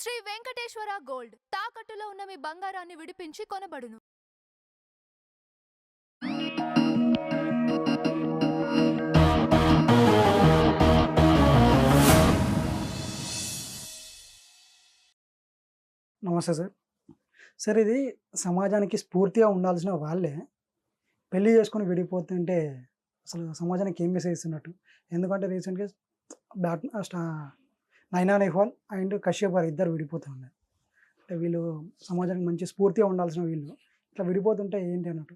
Shri Venkateswara gold తాకట్టులో ఉన్న మీ బంగారాన్ని విడిపించి కొనబడును. నమస్తే సార్. సార్ ఇది సమాజానికి స్ఫూర్తిగా ఉండాల్సిన వాళ్ళే పెళ్లి చేసుకొని విడిపోతుంటే అసలు సమాజానికి ఏం మెసేజ్ ఇస్తున్నట్టు? ఎందుకంటే రీసెంట్‌గా నైనా నెహ్వాల్ అండ్ కశ్యప్ గారు ఇద్దరు విడిపోతూ ఉన్నారు. అంటే వీళ్ళు సమాజానికి మంచి స్ఫూర్తిగా ఉండాల్సిన వీళ్ళు ఇట్లా విడిపోతుంటే ఏంటి అన్నట్టు?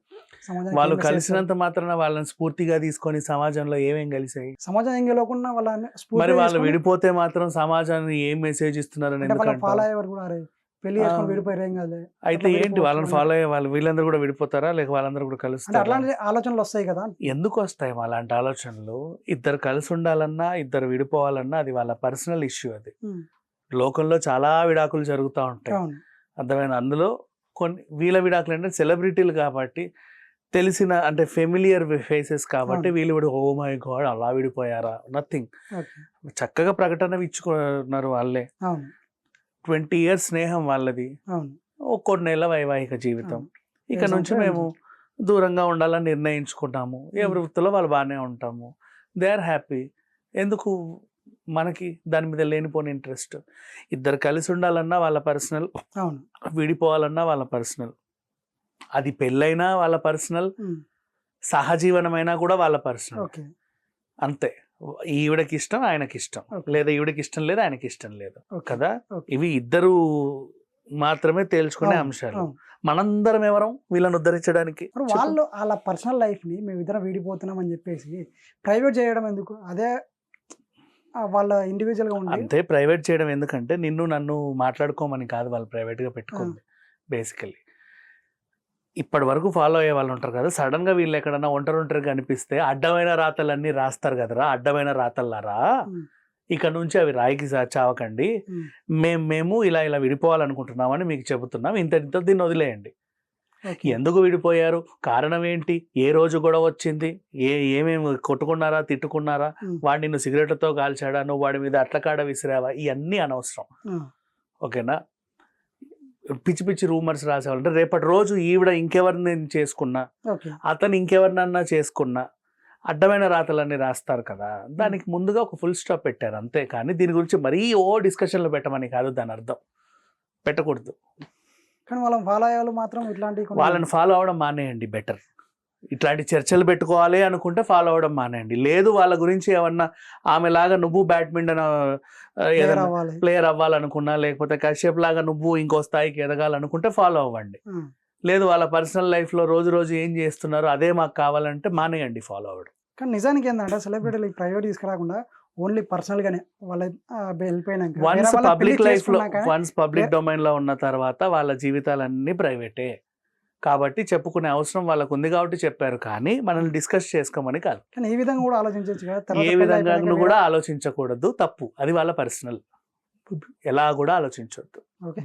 సమాజానికి వాళ్ళు ఏం మెసేజ్ కలిసినంత మాత్రాన వాళ్ళని స్ఫూర్తిగా తీసుకొని సమాజంలో ఏమేం కలిసాయి? సమాజం ఏం గెలవకుండా వాళ్ళని మరి స్ఫూర్తిగా వాళ్ళు తీసుకొని విడిపోతే మాత్రం సమాజాన్ని ఏం మెసేజ్ ఇస్తున్నారని అంటే వాళ్ళని ఫాలో ఎందుకంటావు? అయ్యేవారు కూడా అరే పెళ్లి చేసుకొని విడిపోయారు ఏం కాదులే అయితే అట్లా ఏంటి విడిపోవచ్చు వాళ్ళని అని ఫాలో అయ్యే వాళ్ళు వీళ్ళందరూ కూడా విడిపోతారా లేక వాళ్ళందరూ కూడా అంటే కలుస్తారా? అట్లాంటి ఆలోచనలు వస్తాయి కదా. ఎందుకు వస్తాయి అలాంటి ఆలోచనలు? ఇద్దరు కలిసి ఉండాలన్నా ఇద్దరు విడిపోవాలన్నా అది వాళ్ళ పర్సనల్ ఇష్యూ. అది ఉమ్, లోకంలో చాలా విడాకులు జరుగుతూ ఉంటాయి. అవును అర్థమైన అందులో కొన్ని వీళ్ళ విడాకులు అంటే సెలబ్రిటీలు కాబట్టి తెలిసిన అంటే ఫెమిలియర్ ఫేసెస్ కాబట్టి అవును వీళ్ళు కూడా ఓ మై గాడ్ అలా విడిపోయారా నథింగ్. ఓకే చక్కగా ప్రకటన ఇచ్చుకున్నారు వాళ్ళే. అవును 20 years స్నేహం వాళ్ళది, అవును కొన్ని నెలల వైవాహిక జీవితం. అవును ఇక 7 నుంచి సంవత్సరాలు మేము ఉంటుంది. దూరంగా ఉండాలని నిర్ణయించుకున్నాము. ఎవరి వృత్తిలో వాళ్ళు బాగానే ఉంటాము. They are happy. ఎందుకు మనకి దాని మీద లేనిపోని ఇంట్రెస్ట్? ఇద్దరు కలిసి ఉండాలన్నా వాళ్ళ పర్సనల్, అవును విడిపోవాలన్నా వాళ్ళ పర్సనల్. అది పెళ్ళైనా వాళ్ళ పర్సనల్, ఉమ్, సహజీవనమైనా కూడా వాళ్ళ పర్సనల్. ఓకే అంతే. ఈవిడకి ఇష్టం ఆయనకి ఇష్టం ఓకే లేదా ఈవిడకి ఇష్టం లేదు ఆయనకి ఇష్టం లేదు ఓకే కదా. ఓకే ఇవి ఇద్దరు మాత్రమే తేల్చుకునే అవును అంశాలు. అవును మనందరం ఎవరం వీళ్ళని ఉద్ధరించడానికి? ఇప్పుడు చెప్పు. వాళ్ళు వాళ్ళ పర్సనల్ లైఫ్ని మేము ఇద్దరం విడిపోతున్నాం అని చెప్పేసి ప్రైవేట్ చేయడం ఎందుకు? అదే వాళ్ళ ఇండివిజువల్గా ఉండి అంతే ప్రైవేట్ చేయడం ఎందుకంటే నిన్ను నన్ను మాట్లాడుకోమని కాదు వాళ్ళు ప్రైవేట్గా ఆ, పెట్టుకుంది. బేసికలీ ఇప్పటి వరకు ఫాలో అయ్యే వాళ్ళు ఉంటారు కదా, సడన్ గా వీళ్ళు ఎక్కడన్నా ఒంటరిగా అనిపిస్తే అడ్డమైన రాతలన్నీ రాస్తారు కదరా, అడ్డమైన రాతల్లారా ఉమ్, ఇక నుంచి అవి రాయికి చావకండి, ఉమ్, మేము ఇలా ఇలా విడిపోవాలనుకుంటున్నామని మీకు చెబుతున్నాం, ఇంత దీన్ని వదిలేయండి. ఓకే ఎందుకు విడిపోయారు, కారణం ఏంటి, ఏ రోజు గొడవ వచ్చింది, ఏమేమి కొట్టుకున్నారా తిట్టుకున్నారా, ఉమ్, వాడు నిన్ను సిగరెట్లతో కాల్చాడా, నువ్వు వాడి మీద అట్ల కాడ విసిరావా, ఇవన్నీ అనవసరం. ఆ, ఓకేనా? పిచ్చి పిచ్చి రూమర్స్ రాసేవాళ్ళంటే రేపటి రోజు ఈవిడ ఇంకెవరిని చేసుకున్నా, ఓకే అతను ఇంకెవరినన్నా చేసుకున్నా అడ్డమైన రాతలన్నీ రాస్తారు కదా. ఉమ్. దానికి ముందుగా ఒక ఫుల్ స్టాప్ పెట్టారు అంతే. కానీ దీని గురించి మరీ డిస్కషన్లు పెట్టమని కాదు దాని అర్థం. పెట్టకూడదు. కానీ వాళ్ళని ఫాలో అయ్యే వాళ్ళు మాత్రం ఇట్లాంటి కొన్ని వాళ్ళని ఫాలో అవడం మానేయండి బెటర్. ఇట్లాంటి చర్చలు పెట్టుకోవాలి అనుకుంటే ఫాలో అవడం మానేయండి. లేదు వాళ్ళ గురించి ఏమన్నా ఆమెలాగా నువ్వు బ్యాడ్మింటన్ ప్లేయర్ ఏదన్నా అవ్వాలి. ప్లేయర్ అవ్వాలనుకున్నా, లేకపోతే కశ్యప్ లాగా నువ్వు ఇంకో స్థాయికి ఎదగాలనుకుంటే ఫాలో అవ్వండి. ఆ, లేదు వాళ్ళ పర్సనల్ లైఫ్లో రోజు రోజు ఏం చేస్తున్నారో అదే మాకు కావాలంటే మానేయండి ఫాలో అవ్వడం. కానీ నిజానికి ఏంటంటే సెలబ్రిటీలు ప్రైవేట్ తీసుకురాకుండా ఓన్లీ పర్సనల్ గానే వాళ్ళ వెళ్ళిపోయినాక వేరే వన్స్ వాళ్ళ పెళ్లి పబ్లిక్ లైఫ్లో, చేసుకున్నాక వన్స్ పబ్లిక్ డొమైన్లో ఉన్న తర్వాత వాళ్ళ జీవితాలన్నీ ప్రైవేటే కాబట్టి చెప్పుకునే అవసరం వాళ్ళకు ఉంది కాబట్టి చెప్పారు. కానీ మనల్ని డిస్కస్ చేసుకోమని కాదు. కానీ ఈ విధంగా కూడా ఆలోచించవచ్చు కదా. ఏ తర్వాత పెళ్లి విధంగా అయిపోయినాక వేరే కూడా ఆలోచించకూడదు, తప్పు. అది వాళ్ళ పర్సనల్. ఎలా కూడా ఆలోచించవద్దు. ఓకే